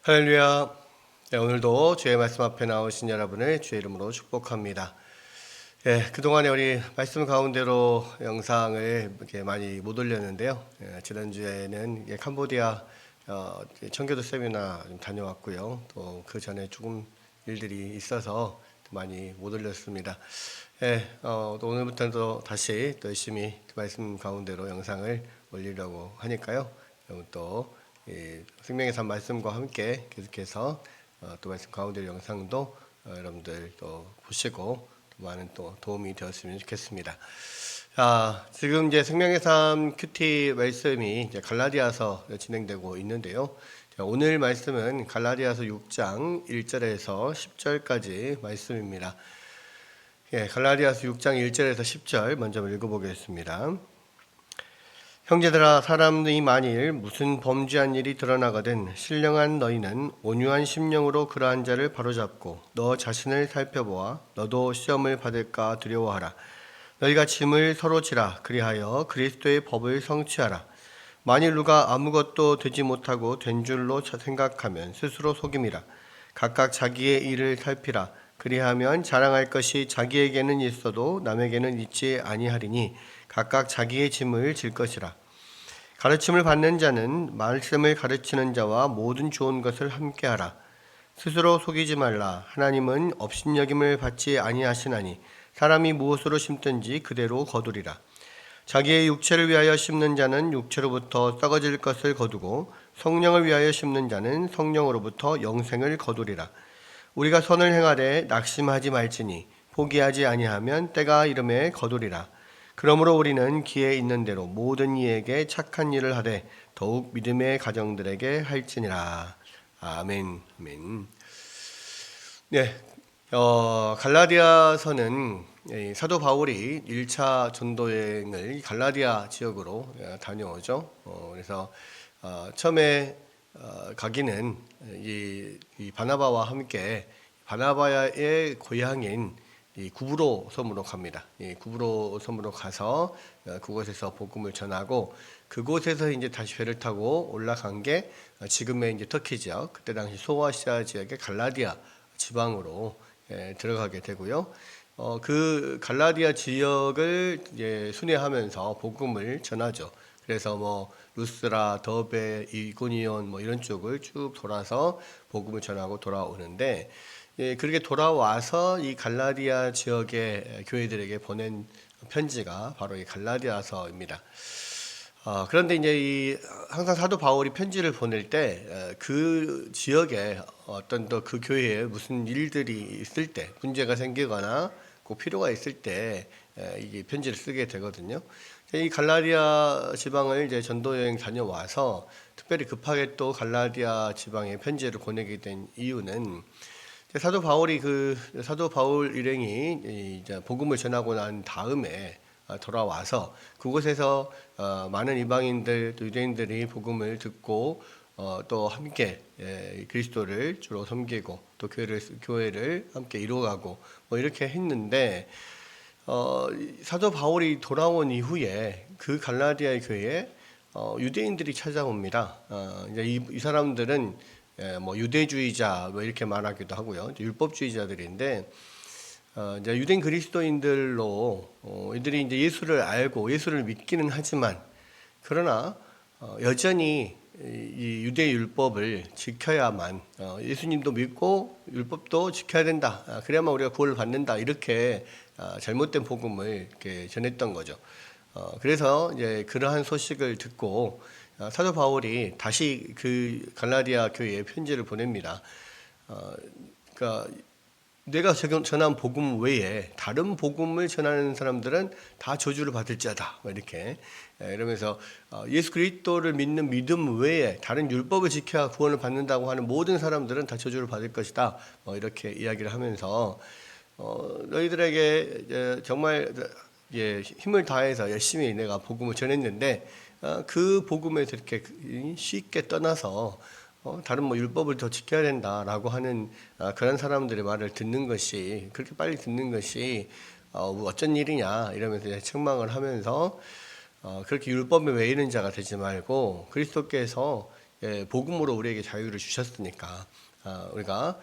할렐루야. 네, 오늘도 주의 말씀 앞에 나오신 여러분을 주의 이름으로 축복합니다. 그동안에 우리 말씀 가운데로 영상을 이렇게 많이 못 올렸는데요. 지난주에는 캄보디아 청교도 세미나 좀 다녀왔고요. 또 그 전에 조금 일들이 있어서 많이 못 올렸습니다. 또 오늘부터는 또 다시 또 열심히 말씀 가운데로 영상을 올리려고 하니까요. 또 생명의 삶 말씀과 함께 계속해서 또 말씀 가운데 영상도 여러분들 또 보시고 또 많은 또 도움이 되었으면 좋겠습니다. 지금 이제 생명의 삶 큐티 말씀이 이제 갈라디아서 진행되고 있는데요. 오늘 말씀은 갈라디아서 6장 1절에서 10절까지 말씀입니다. 갈라디아서 6장 1절에서 10절 먼저 읽어보겠습니다. 형제들아, 사람이 만일 무슨 범죄한 일이 드러나거든 신령한 너희는 온유한 심령으로 그러한 자를 바로잡고 너 자신을 살펴보아 너도 시험을 받을까 두려워하라. 너희가 짐을 서로 지라. 그리하여 그리스도의 법을 성취하라. 만일 누가 아무것도 되지 못하고 된 줄로 생각하면 스스로 속임이라. 각각 자기의 일을 살피라. 그리하면 자랑할 것이 자기에게는 있어도 남에게는 있지 아니하리니 각각 자기의 짐을 질 것이라. 가르침을 받는 자는 말씀을 가르치는 자와 모든 좋은 것을 함께하라. 스스로 속이지 말라. 하나님은 업신여김을 받지 아니하시나니 사람이 무엇으로 심든지 그대로 거두리라. 자기의 육체를 위하여 심는 자는 육체로부터 썩어질 것을 거두고 성령을 위하여 심는 자는 성령으로부터 영생을 거두리라. 우리가 선을 행하되 낙심하지 말지니 포기하지 아니하면 때가 이름에 거두리라. 그러므로 우리는 기에 있는 대로 모든 이에게 착한 일을 하되 더욱 믿음의 가정들에게 할지니라. 아멘. 아멘. 갈라디아서는 사도 바울이 1차 전도 여행을 갈라디아 지역으로 다녀오죠. 그래서 처음에 가기는 이 바나바와 함께 바나바의 고향인 이 구브로 섬으로 갑니다. 이 구브로 섬으로 가서 그곳에서 복음을 전하고 그곳에서 이제 다시 배를 타고 올라간 게 지금의 이제 터키 지역, 그때 당시 소아시아 지역의 갈라디아 지방으로 들어가게 되고요. 그 갈라디아 지역을 이제 순회하면서 복음을 전하죠. 그래서 뭐 루스라, 더베, 이고니온 뭐 이런 쪽을 쭉 돌아서 복음을 전하고 돌아오는데, 그렇게 돌아와서 이 갈라디아 지역의 교회들에게 보낸 편지가 바로 이 갈라디아서입니다. 그런데 이제 항상 사도 바울이 편지를 보낼 때 그 지역에 어떤 또 그 교회에 무슨 일들이 있을 때, 문제가 생기거나 꼭 필요가 있을 때 이 편지를 쓰게 되거든요. 이 갈라디아 지방을 이제 전도 여행 다녀와서 특별히 급하게 또 갈라디아 지방에 편지를 보내게 된 이유는, 사도 바울 일행이 이제 복음을 전하고 난 다음에 돌아와서 그곳에서 많은 이방인들, 유대인들이 복음을 듣고 또 함께 그리스도를 주로 섬기고 또 교회를 함께 이루어가고 뭐 이렇게 했는데, 사도 바울이 돌아온 이후에 그 갈라디아의 교회에 유대인들이 찾아옵니다. 이제 이 사람들은 뭐 유대주의자 뭐 이렇게 말하기도 하고요. 율법주의자들인데, 이제 유대인 그리스도인들로 이들이 이제 예수를 알고 예수를 믿기는 하지만, 그러나 여전히 이 유대 율법을 지켜야만, 예수님도 믿고 율법도 지켜야 된다. 그래야만 우리가 구원을 받는다. 이렇게 잘못된 복음을 이렇게 전했던 거죠. 그래서 이제 그러한 소식을 듣고 사도 바울이 다시 그 갈라디아 교회에 편지를 보냅니다. 그러니까 내가 전한 복음 외에 다른 복음을 전하는 사람들은 다 저주를 받을지어다. 이렇게 이러면서 예수 그리스도를 믿는 믿음 외에 다른 율법을 지켜야 구원을 받는다고 하는 모든 사람들은 다 저주를 받을 것이다. 이렇게 이야기를 하면서 너희들에게 정말 힘을 다해서 열심히 내가 복음을 전했는데, 그 복음에서 이렇게 쉽게 떠나서 다른 뭐 율법을 더 지켜야 된다라고 하는 그런 사람들의 말을 듣는 것이, 그렇게 빨리 듣는 것이 어쩐 일이냐 이러면서 책망을 하면서, 그렇게 율법에 매이는 자가 되지 말고 그리스도께서 복음으로 우리에게 자유를 주셨으니까 우리가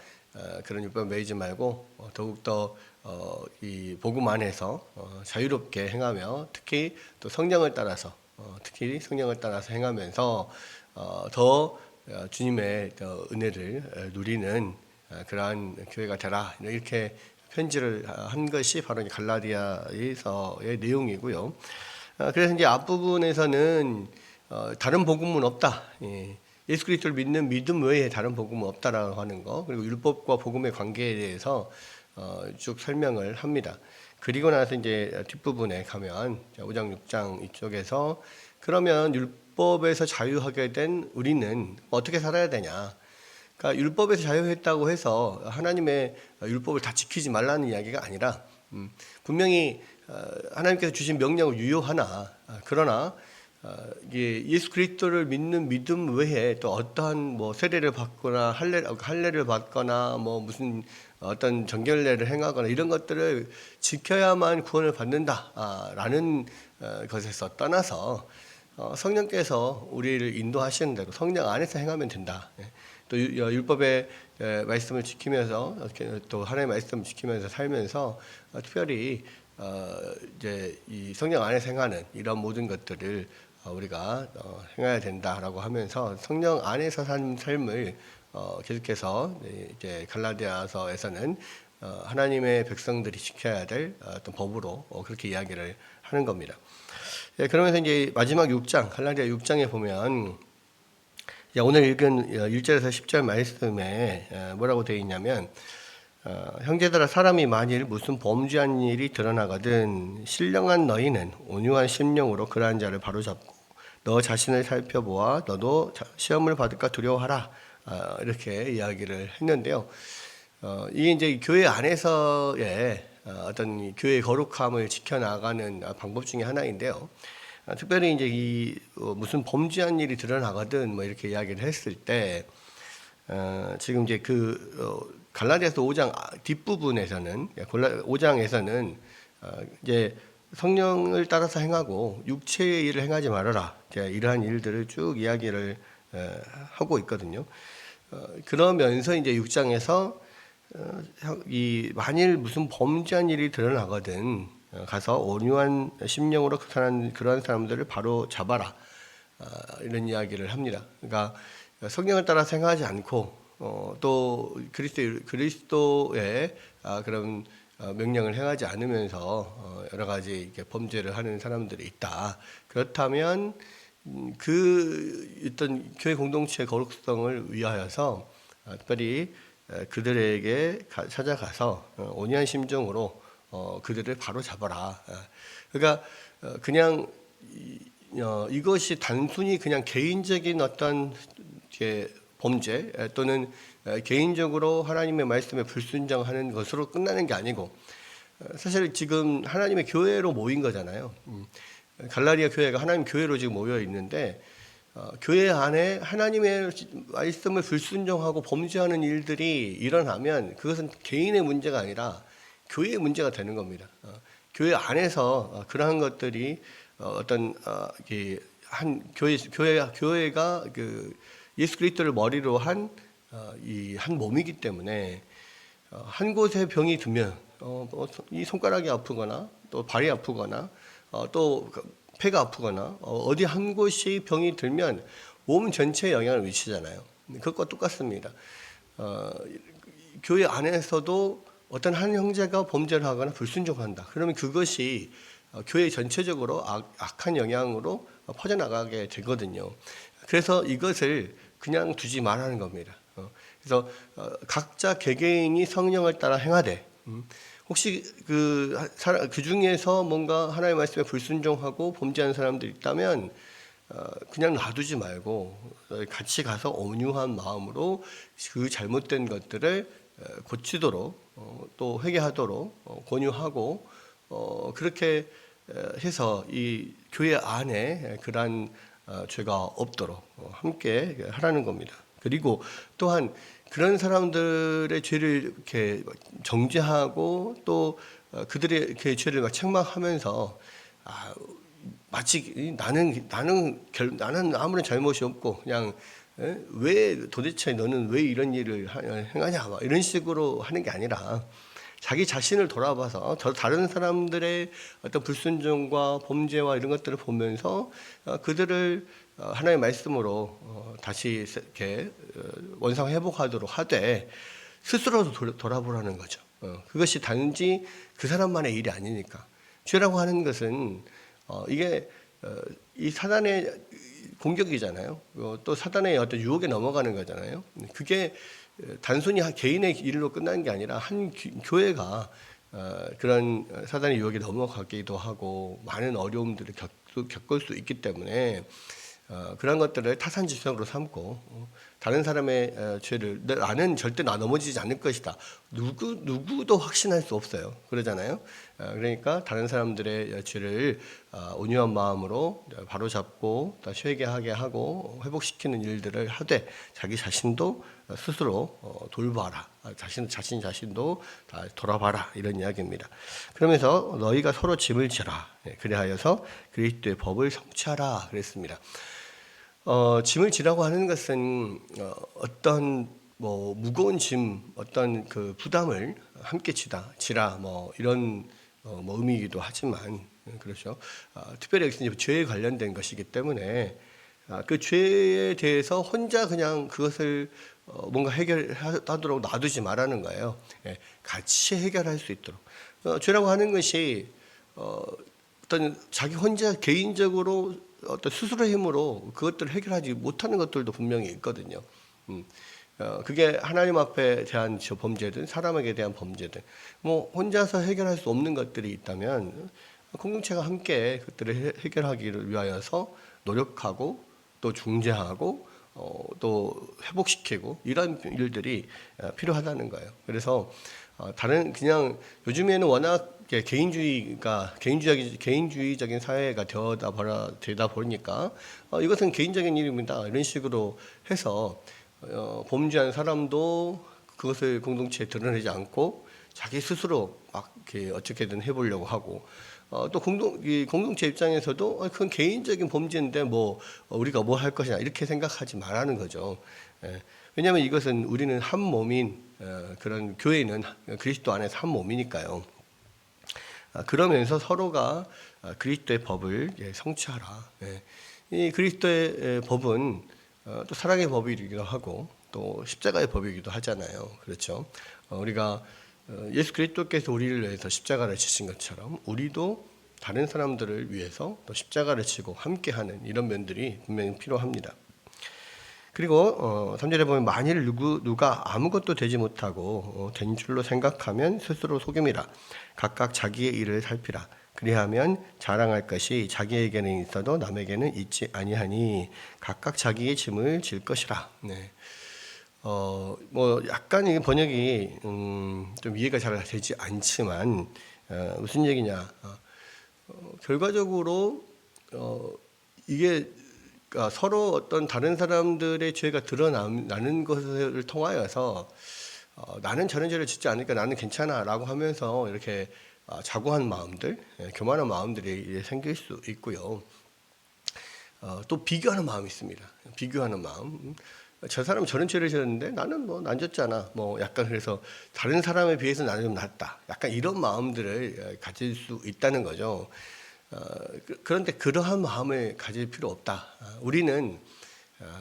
그런 율법 매이지 말고 더욱더 이 복음 안에서 자유롭게 행하며 특히 또 성령을 따라서 행하면서 더 주님의 은혜를 누리는 그러한 교회가 되라, 이렇게 편지를 한 것이 바로 갈라디아서의 내용이고요. 그래서 이제 앞부분에서는 다른 복음은 없다. 예수 그리스도를 믿는 믿음 외에 다른 복음은 없다라고 하는 거, 그리고 율법과 복음의 관계에 대해서 쭉 설명을 합니다. 그리고 나서 이제 뒷부분에 가면 5장 6장 이쪽에서 그러면 율법에서 자유하게 된 우리는 어떻게 살아야 되냐. 그러니까 율법에서 자유했다고 해서 하나님의 율법을 다 지키지 말라는 이야기가 아니라 분명히 하나님께서 주신 명령을 유효하나, 그러나 예수 그리스도를 믿는 믿음 외에 또 어떠한 뭐 세례를 받거나 할례를 받거나 뭐 무슨 어떤 정결례를 행하거나 이런 것들을 지켜야만 구원을 받는다라는 것에서 떠나서 성령께서 우리를 인도하시는 대로 성령 안에서 행하면 된다. 또 율법의 말씀을 지키면서 또 하나님의 말씀을 지키면서 살면서 특별히 이제 이 성령 안에서 행하는 이런 모든 것들을 우리가 행해야 된다라고 하면서 성령 안에서 사는 삶을 계속해서 이제 갈라디아서에서는 하나님의 백성들이 지켜야 될 어떤 법으로 그렇게 이야기를 하는 겁니다. 그러면서 이제 마지막 6장 갈라디아 6장에 보면 오늘 읽은 1절에서 10절 말씀에 뭐라고 되어 있냐면 형제들아, 사람이 만일 무슨 범죄한 일이 드러나거든 신령한 너희는 온유한 심령으로 그러한 자를 바로잡고 너 자신을 살펴보아 너도 시험을 받을까 두려워하라, 이렇게 이야기를 했는데요. 이게 이제 교회 안에서의 어떤 교회의 거룩함을 지켜나가는 방법 중에 하나인데요. 특별히 이제 이 무슨 범죄한 일이 드러나거든 뭐 이렇게 이야기를 했을 때 지금 이제 갈라디아서 5장 뒷부분에서는 5장에서는 이제 성령을 따라서 행하고 육체의 일을 행하지 말아라, 이러한 일들을 쭉 이야기를 하고 있거든요. 그러면서 이제 6장에서 이 만일 무슨 범죄한 일이 드러나거든 가서 온유한 심령으로 그러한 사람들을 바로 잡아라, 이런 이야기를 합니다. 그러니까 성령을 따라 생각하지 않고 또 그리스도의 그런 명령을 행하지 않으면서 여러 가지 이렇게 범죄를 하는 사람들이 있다. 그렇다면 어떤 교회 공동체의 거룩성을 위하여서 특별히 그들에게 찾아가서 온유한 심정으로 그들을 바로 잡아라. 그러니까 그냥 이것이 단순히 그냥 개인적인 어떤 범죄 또는 개인적으로 하나님의 말씀에 불순종하는 것으로 끝나는 게 아니고, 사실 지금 하나님의 교회로 모인 거잖아요. 갈라디아 교회가 하나님 교회로 지금 모여 있는데 교회 안에 하나님의 말씀을 불순종하고 범죄하는 일들이 일어나면 그것은 개인의 문제가 아니라 교회의 문제가 되는 겁니다. 교회 안에서 그러한 것들이 어떤 한 교회가 예수 그리스도를 머리로 한 한 몸이기 때문에 한 곳에 병이 들면 이 손가락이 아프거나 또 발이 아프거나 또 폐가 아프거나 어디 한 곳이 병이 들면 몸 전체에 영향을 미치잖아요. 그것과 똑같습니다. 교회 안에서도 어떤 한 형제가 범죄를 하거나 불순종한다. 그러면 그것이 교회 전체적으로 악한 영향으로 퍼져나가게 되거든요. 그래서 이것을 그냥 두지 말라는 겁니다. 그래서 각자 개개인이 성령을 따라 행하되 혹시 그 중에서 뭔가 하나님의 말씀에 불순종하고 범죄하는 사람들이 있다면 그냥 놔두지 말고 같이 가서 온유한 마음으로 그 잘못된 것들을 고치도록 또 회개하도록 권유하고 그렇게 해서 이 교회 안에 그러한 죄가 없도록 함께 하라는 겁니다. 그리고 또한 그런 사람들의 죄를 이렇게 정죄하고 또 그들의 죄를 막 책망하면서 마치 나는 아무런 잘못이 없고 그냥 왜 도대체 너는 왜 이런 일을 행하냐, 막 이런 식으로 하는 게 아니라 자기 자신을 돌아봐서 저 다른 사람들의 어떤 불순종과 범죄와 이런 것들을 보면서 그들을 하나님의 말씀으로 다시 이렇게 원상 회복하도록 하되 스스로도 돌아보라는 거죠. 그것이 단지 그 사람만의 일이 아니니까. 죄라고 하는 것은 이게 이 사단의 공격이잖아요. 또 사단의 어떤 유혹에 넘어가는 거잖아요. 그게 단순히 개인의 일로 끝나는 게 아니라 한 교회가 그런 사단의 유혹에 넘어가기도 하고 많은 어려움들을 겪을 수 있기 때문에 그런 것들을 타산지성으로 삼고 다른 사람의 죄를 나는 절대 넘어지지 않을 것이다. 누구도 확신할 수 없어요. 그러잖아요. 그러니까 다른 사람들의 죄를 온유한 마음으로 바로잡고 다시 회개하게 하고 회복시키는 일들을 하되 자기 자신도 스스로 돌봐라. 자신도 다 돌아봐라. 이런 이야기입니다. 그러면서 너희가 서로 짐을 지라. 그리하여서 그리스도의 법을 성취하라. 그랬습니다. 짐을 지라고 하는 것은 어떤 뭐 무거운 짐, 어떤 그 부담을 함께 지라 뭐 이런 뭐 의미이기도 하지만 그렇죠. 특별히 여기서 죄에 관련된 것이기 때문에 그 죄에 대해서 혼자 그냥 그것을 뭔가 해결하도록 놔두지 말라는 거예요. 같이 해결할 수 있도록. 죄라고 하는 것이 어떤 자기 혼자 개인적으로 어떤 스스로의 힘으로 그것들을 해결하지 못하는 것들도 분명히 있거든요. 그게 하나님 앞에 대한 범죄든 사람에게 대한 범죄든 뭐 혼자서 해결할 수 없는 것들이 있다면 공동체가 함께 그것들을 해결하기를 위하여서 노력하고 또 중재하고 또 회복시키고 이런 일들이 필요하다는 거예요. 그래서 다른 그냥 요즘에는 워낙 개인주의적인 사회가 되다 보니까 이것은 개인적인 일입니다. 이런 식으로 해서 범죄한 사람도 그것을 공동체에 드러내지 않고 자기 스스로 막 이렇게 어떻게든 해보려고 하고 또 공동체 입장에서도 그건 개인적인 범죄인데 뭐 우리가 뭐 할 것이냐 이렇게 생각하지 말라는 거죠. 왜냐하면 이것은 우리는 한 몸인 그런 교회는 그리스도 안에서 한 몸이니까요. 그러면서 서로가 그리스도의 법을 성취하라. 이 그리스도의 법은 또 사랑의 법이기도 하고 또 십자가의 법이기도 하잖아요. 그렇죠. 우리가 예수 그리스도께서 우리를 위해서 십자가를 지신 것처럼 우리도 다른 사람들을 위해서 또 십자가를 지고 함께하는 이런 면들이 분명히 필요합니다. 그리고 3절에 보면 만일 누가 아무것도 되지 못하고 된 줄로 생각하면 스스로 속임이라. 각각 자기의 일을 살피라. 그리하면 자랑할 것이 자기에게는 있어도 남에게는 있지 아니하니 각각 자기의 짐을 질 것이라. 네. 뭐 약간 이 번역이 좀 이해가 잘 되지 않지만 무슨 얘기냐? 결과적으로 이게 서로 어떤 다른 사람들의 죄가 드러나는 것을 통하여서 나는 저런 죄를 짓지 않으니까 나는 괜찮아라고 하면서 이렇게 자고한 마음들, 교만한 마음들이 생길 수 있고요. 또 비교하는 마음이 있습니다. 비교하는 마음. 저 사람은 저런 죄를 지었는데 나는 뭐 안 졌잖아. 뭐 약간 그래서 다른 사람에 비해서 나는 좀 낫다. 약간 이런 마음들을 가질 수 있다는 거죠. 그런데 그러한 마음을 가질 필요 없다. 우리는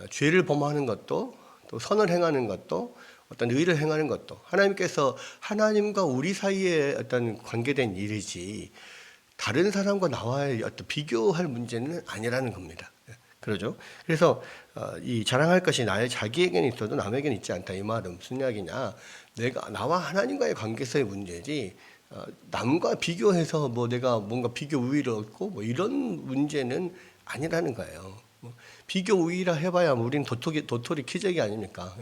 죄를 범하는 것도 또 선을 행하는 것도 어떤 의를 행하는 것도 하나님께서 하나님과 우리 사이에 어떤 관계된 일이지 다른 사람과 나와의 어떤 비교할 문제는 아니라는 겁니다. 그러죠. 그래서 이 자랑할 것이 자기에게는 있어도 남에게는 있지 않다. 이 말은 무슨 이야기냐? 나와 하나님과의 관계에서의 문제지. 남과 비교해서 뭐 내가 뭔가 비교 우위를 얻고 뭐 이런 문제는 아니라는 거예요. 비교 우위라 해봐야 우리는 도토리 키재기 아닙니까?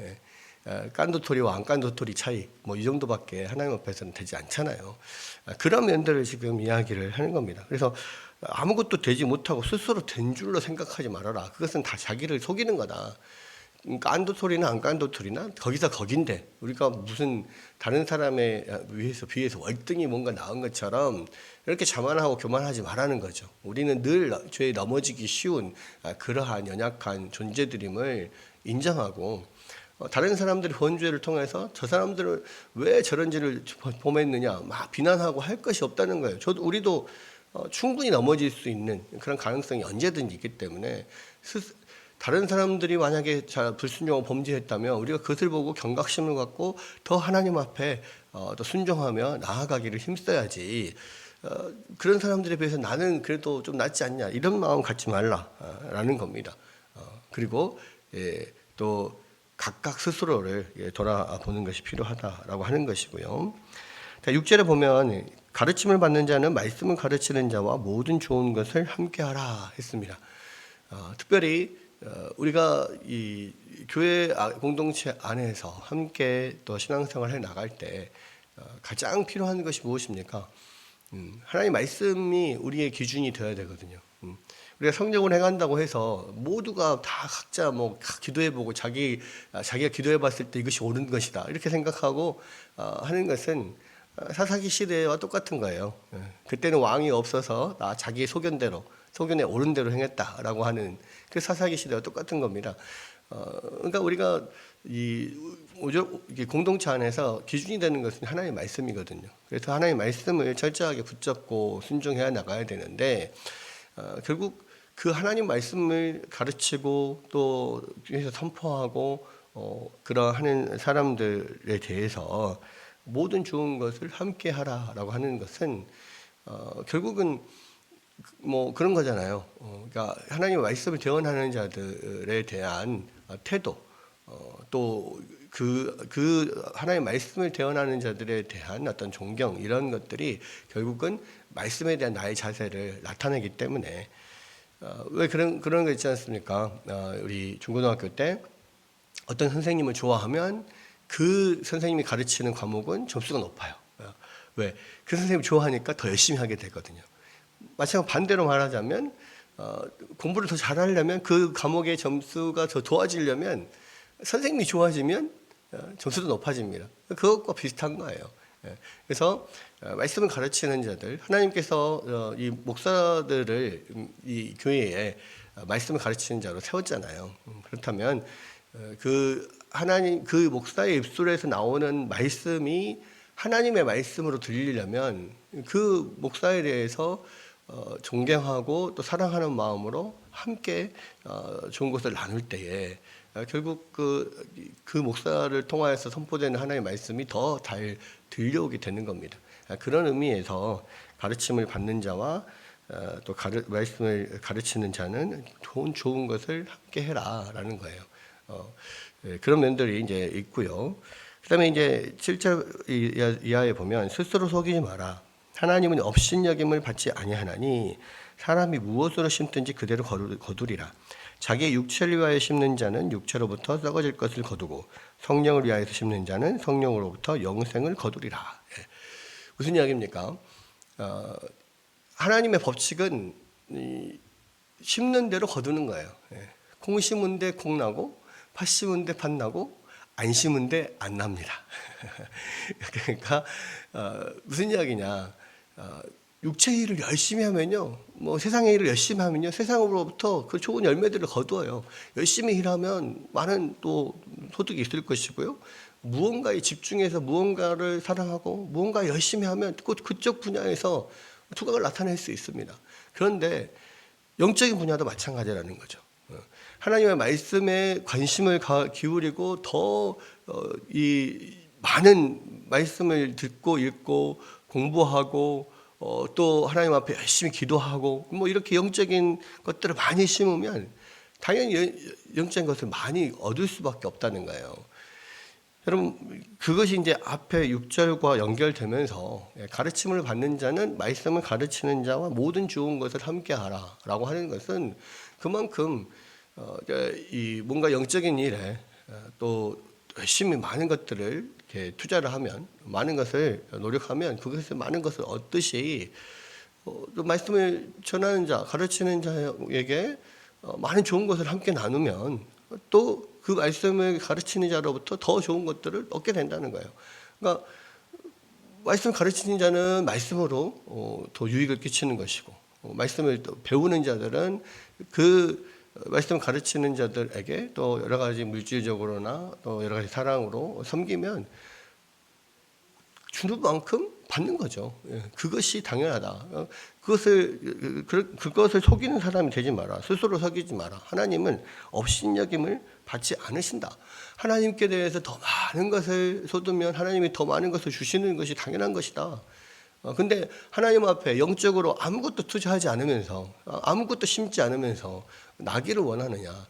깐도토리와 안 깐도토리 차이 뭐 이 정도밖에 하나님 앞에서는 되지 않잖아요. 그런 면들을 지금 이야기를 하는 겁니다. 그래서 아무것도 되지 못하고 스스로 된 줄로 생각하지 말아라. 그것은 다 자기를 속이는 거다. 깐도토리나 안 깐도토리나 거기서 거긴데 우리가 무슨 다른 사람에 비해서 월등히 뭔가 나은 것처럼 이렇게 자만하고 교만하지 말라는 거죠. 우리는 늘 죄에 넘어지기 쉬운 그러한 연약한 존재들임을 인정하고 다른 사람들이 본 죄를 통해서 저 사람들은 왜 저런 죄를 범했느냐 막 비난하고 할 것이 없다는 거예요. 우리도 충분히 넘어질 수 있는 그런 가능성이 언제든지 있기 때문에 다른 사람들이 만약에 불순종하고 범죄했다면 우리가 그것을 보고 경각심을 갖고 더 하나님 앞에 더 순종하며 나아가기를 힘써야지, 그런 사람들에 비해서 나는 그래도 좀 낫지 않냐 이런 마음 갖지 말라라는 겁니다. 그리고 또 각각 스스로를 돌아보는 것이 필요하다라고 하는 것이고요. 6절에 보면 가르침을 받는 자는 말씀을 가르치는 자와 모든 좋은 것을 함께하라 했습니다. 특별히 우리가 이 교회 공동체 안에서 함께 또 신앙생활을 해 나갈 때 가장 필요한 것이 무엇입니까? 하나님 말씀이 우리의 기준이 되어야 되거든요. 우리가 성령을 행한다고 해서 모두가 다 각자 기도해보고 자기가 기도해봤을 때 이것이 옳은 것이다 이렇게 생각하고 하는 것은 사사기 시대와 똑같은 거예요. 그때는 왕이 없어서 자기의 소견에 옳은 대로 행했다라고 하는 그 사사기 시대와 똑같은 겁니다. 그러니까 우리가 이 공동체 안에서 기준이 되는 것은 하나님의 말씀이거든요. 그래서 하나님의 말씀을 철저하게 붙잡고 순종해야 나가야 되는데, 결국 그 하나님 말씀을 가르치고 또 교회에서 선포하고 그러하는 사람들에 대해서 모든 좋은 것을 함께 하라라고 하는 것은 결국은 그런 거잖아요. 그러니까 하나님의 말씀을 대언하는 자들에 대한 태도, 또 그 하나님의 말씀을 대언하는 자들에 대한 어떤 존경, 이런 것들이 결국은 말씀에 대한 나의 자세를 나타내기 때문에, 왜 그런 거 있지 않습니까? 우리 중고등학교 때 어떤 선생님을 좋아하면 그 선생님이 가르치는 과목은 점수가 높아요. 왜? 그 선생님을 좋아하니까 더 열심히 하게 되거든요. 마찬가지로 반대로 말하자면 공부를 더 잘하려면 그 과목의 점수가 더 좋아지려면 선생님이 좋아지면 점수도 높아집니다. 그것과 비슷한 거예요. 그래서 말씀을 가르치는 자들, 하나님께서 이 목사들을 이 교회에 말씀을 가르치는 자로 세웠잖아요. 그렇다면 그 목사의 입술에서 나오는 말씀이 하나님의 말씀으로 들리려면 그 목사에 대해서 존경하고 또 사랑하는 마음으로 함께 좋은 것을 나눌 때에 결국 그 목사를 통하여서 선포되는 하나님의 말씀이 더 잘 들려오게 되는 겁니다. 그런 의미에서 가르침을 받는 자와 또 말씀을 가르치는 자는 좋은 것을 함께 해라라는 거예요. 그런 면들이 이제 있고요. 그다음에 이제 7절 이하에 보면 스스로 속이지 마라. 하나님은 업신여김을 받지 아니하나니 사람이 무엇으로 심든지 그대로 거두리라. 자기의 육체를 위하여 심는 자는 육체로부터 썩어질 것을 거두고 성령을 위하여서 심는 자는 성령으로부터 영생을 거두리라. 무슨 이야기입니까? 하나님의 법칙은 심는 대로 거두는 거예요. 콩 심은 데 콩 나고 팥 심은 데 팥 나고 안 심은 데 안 납니다. 그러니까 무슨 이야기냐? 육체 일을 열심히 하면요, 세상의 일을 열심히 하면요, 세상으로부터 그 좋은 열매들을 거두어요. 열심히 일하면 많은 또 소득이 있을 것이고요. 무언가에 집중해서 무언가를 사랑하고 무언가 열심히 하면 그쪽 분야에서 두각을 나타낼 수 있습니다. 그런데 영적인 분야도 마찬가지라는 거죠. 하나님의 말씀에 관심을 기울이고 더 이 많은 말씀을 듣고 읽고 공부하고 또 하나님 앞에 열심히 기도하고 이렇게 영적인 것들을 많이 심으면 당연히 영적인 것을 많이 얻을 수밖에 없다는 거예요. 여러분, 그것이 이제 앞에 6절과 연결되면서 가르침을 받는 자는 말씀을 가르치는 자와 모든 좋은 것을 함께 하라라고 하는 것은 그만큼 뭔가 영적인 일에 또 열심히 많은 것들을 이렇게 투자를 하면, 많은 것을 노력하면 그것에서 많은 것을 얻듯이 또 말씀을 전하는 자, 가르치는 자에게 많은 좋은 것을 함께 나누면 또 그 말씀을 가르치는 자로부터 더 좋은 것들을 얻게 된다는 거예요. 그러니까 말씀을 가르치는 자는 말씀으로 더 유익을 끼치는 것이고, 말씀을 또 배우는 자들은 그 말씀 가르치는 자들에게 또 여러 가지 물질적으로나 또 여러 가지 사랑으로 섬기면 주는 만큼 받는 거죠. 그것이 당연하다. 그것을 속이는 사람이 되지 마라. 스스로 속이지 마라. 하나님은 업신여김을 받지 않으신다. 하나님께 대해서 더 많은 것을 쏟으면 하나님이 더 많은 것을 주시는 것이 당연한 것이다. 근데 하나님 앞에 영적으로 아무것도 투자하지 않으면서 아무것도 심지 않으면서 나기를 원하느냐.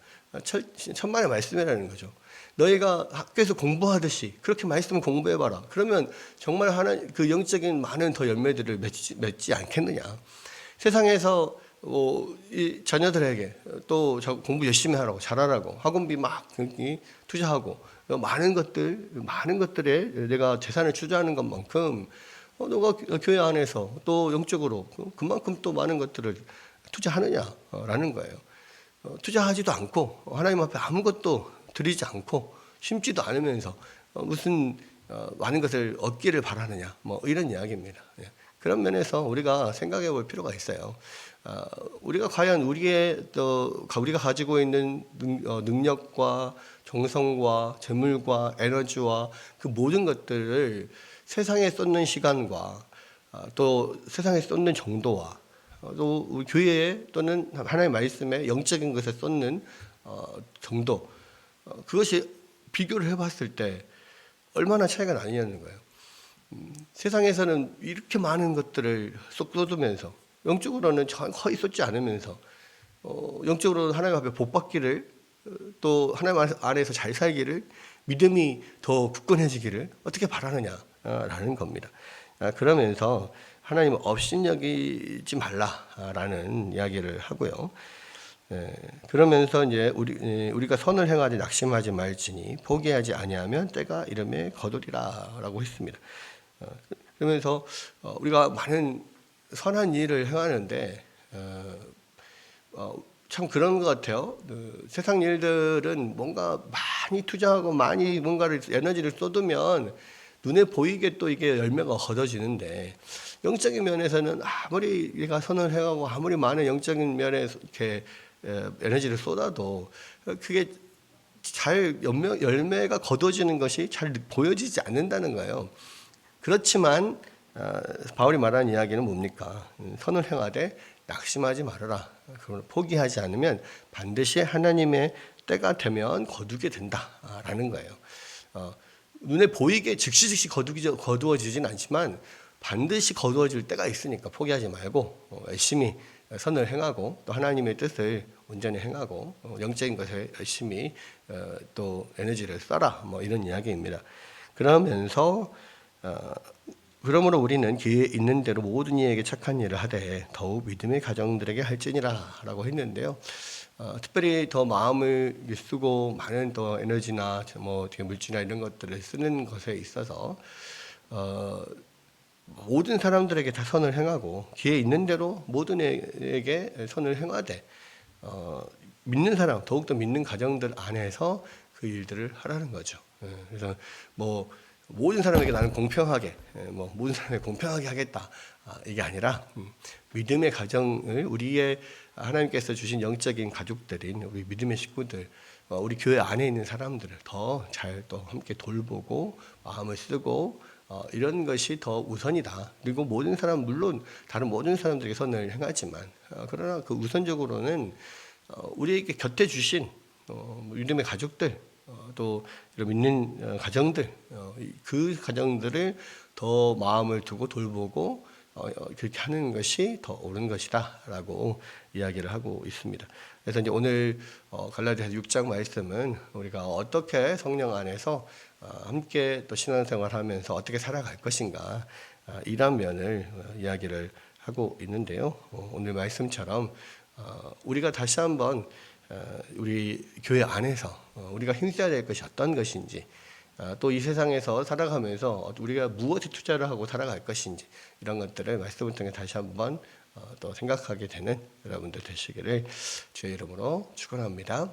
천만의 말씀이라는 거죠. 너희가 학교에서 공부하듯이 그렇게 말씀을 공부해봐라. 그러면 정말 그 영적인 많은 더 열매들을 맺지 않겠느냐. 세상에서 이 자녀들에게 또 공부 열심히 하라고 잘하라고 학원비 막 투자하고 많은 것들에 내가 재산을 투자하는 것만큼 너가 교회 안에서 또 영적으로 그만큼 또 많은 것들을 투자하느냐라는 거예요. 투자하지도 않고 하나님 앞에 아무것도 드리지 않고 심지도 않으면서 무슨 많은 것을 얻기를 바라느냐 이런 이야기입니다. 그런 면에서 우리가 생각해 볼 필요가 있어요. 우리가 과연 우리가 가지고 있는 능력과 정성과 재물과 에너지와 그 모든 것들을 세상에 쏟는 시간과 또 세상에 쏟는 정도와 또 우리 교회에 또는 하나님의 말씀에 영적인 것에 쏟는 정도, 그것이 비교를 해봤을 때 얼마나 차이가 나뉘냐는 거예요. 세상에서는 이렇게 많은 것들을 쏙 쏟으면서 영적으로는 거의 쏟지 않으면서 영적으로 하나님 앞에 복받기를 또 하나님 안에서 잘 살기를 믿음이 더 굳건해지기를 어떻게 바라느냐라는 겁니다. 그러면서 하나님은 업신여기지 말라라는 이야기를 하고요. 그러면서 이제 우리가 선을 행하되 낙심하지 말지니 포기하지 아니하면 때가 이름에 거두리라라고 했습니다. 그러면서 우리가 많은 선한 일을 행하는데 참 그런 것 같아요. 세상 일들은 뭔가 많이 투자하고 많이 뭔가를 에너지를 쏟으면 눈에 보이게 또 이게 열매가 거둬지는데 영적인 면에서는 아무리 내가 선을 행하고 아무리 많은 영적인 면에서 이렇게 에너지를 쏟아도 그게 잘 열매가 거둬지는 것이 잘 보여지지 않는다는 거예요. 그렇지만 바울이 말하는 이야기는 뭡니까? 선을 행하되 낙심하지 말아라. 그걸 포기하지 않으면 반드시 하나님의 때가 되면 거두게 된다라는 거예요. 눈에 보이게 즉시 거두어지진 않지만 반드시 거두어질 때가 있으니까 포기하지 말고 열심히 선을 행하고 또 하나님의 뜻을 온전히 행하고 영적인 것에 열심히 또 에너지를 써라 이런 이야기입니다. 그러면서 그러므로 우리는 기회 있는 대로 모든 이에게 착한 일을 하되 더욱 믿음의 가정들에게 할지니라라고 했는데요. 특별히 더 마음을 쓰고 많은 더 에너지나 물질이나 이런 것들을 쓰는 것에 있어서 모든 사람들에게 다 선을 행하고 기회 있는 대로 모든 에게 선을 행하되 믿는 사람 더욱더 믿는 가정들 안에서 그 일들을 하라는 거죠. 그래서 모든 사람에게 나는 공평하게 모든 사람에게 공평하게 하겠다 이게 아니라 믿음의 가정을 우리의 하나님께서 주신 영적인 가족들인 우리 믿음의 식구들 우리 교회 안에 있는 사람들을 더 잘 또 함께 돌보고 마음을 쓰고 이런 것이 더 우선이다. 그리고 모든 사람 물론 다른 모든 사람들에게 선을 행하지만 그러나 그 우선적으로는 우리에게 곁에 주신 믿음의 가족들 또 이런 믿는 가정들 그 가정들을 더 마음을 두고 돌보고 그렇게 하는 것이 더 옳은 것이다라고 이야기를 하고 있습니다. 그래서 이제 오늘 갈라디아서 6장 말씀은 우리가 어떻게 성령 안에서 함께 또 신앙생활하면서 어떻게 살아갈 것인가 이런 면을 이야기를 하고 있는데요. 오늘 말씀처럼 우리가 다시 한번 우리 교회 안에서 우리가 힘써야 될 것이 어떤 것인지 또 이 세상에서 살아가면서 우리가 무엇에 투자를 하고 살아갈 것인지 이런 것들을 말씀을 통해 다시 한번 또 생각하게 되는 여러분들 되시기를 주의 이름으로 축원합니다.